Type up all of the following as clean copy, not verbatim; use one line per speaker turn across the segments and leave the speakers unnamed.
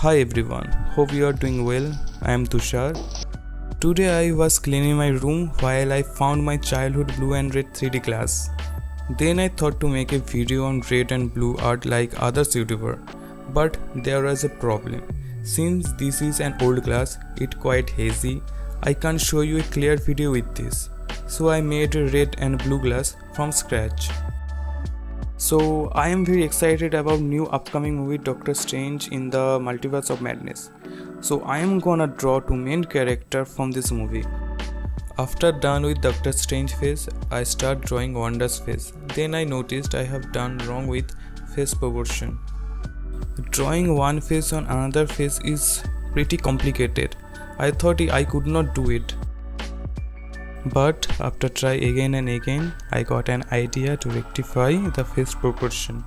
Hi everyone, hope you are doing well. I am Tushar. Today I was cleaning my room while I found my childhood blue and red 3D glass. Then I thought to make a video on red and blue art like others YouTuber. But there was a problem. Since this is an old glass, it's quite hazy. I can't show you a clear video with this. So I made a red and blue glass from scratch. So I am very excited about new upcoming movie Doctor Strange in the Multiverse of Madness. So I am gonna draw two main character from this movie. After done with Doctor Strange face, I start drawing Wanda's face. Then I noticed I have done wrong with face proportion. Drawing one face on another face is pretty complicated. I thought I could not do it. But after try again and again, I got an idea to rectify the face proportion.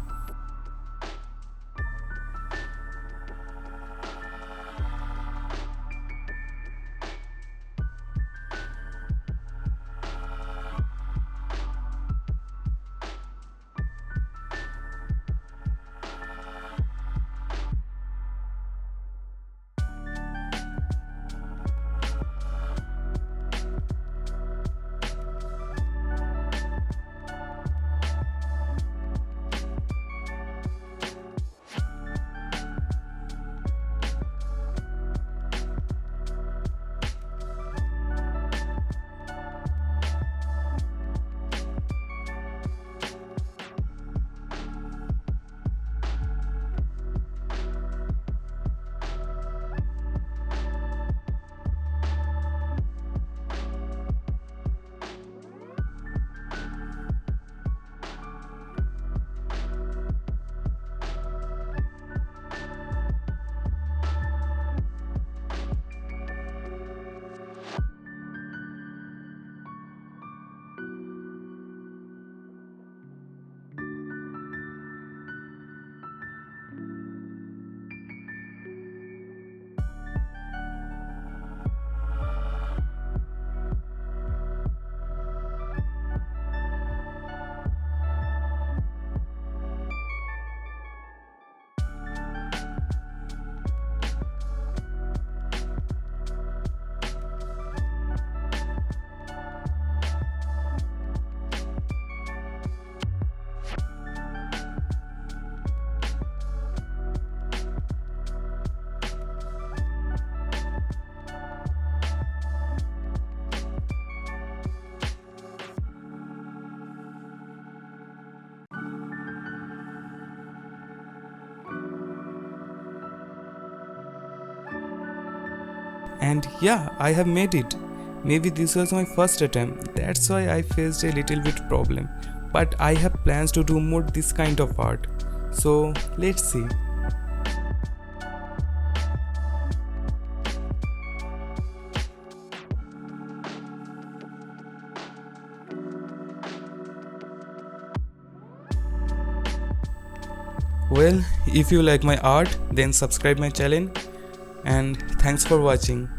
And yeah, I have made it. Maybe this was my first attempt, that's why I faced a little bit problem. But I have plans to do more this kind of art. So let's see. Well, if you like my art, then subscribe my channel and thanks for watching.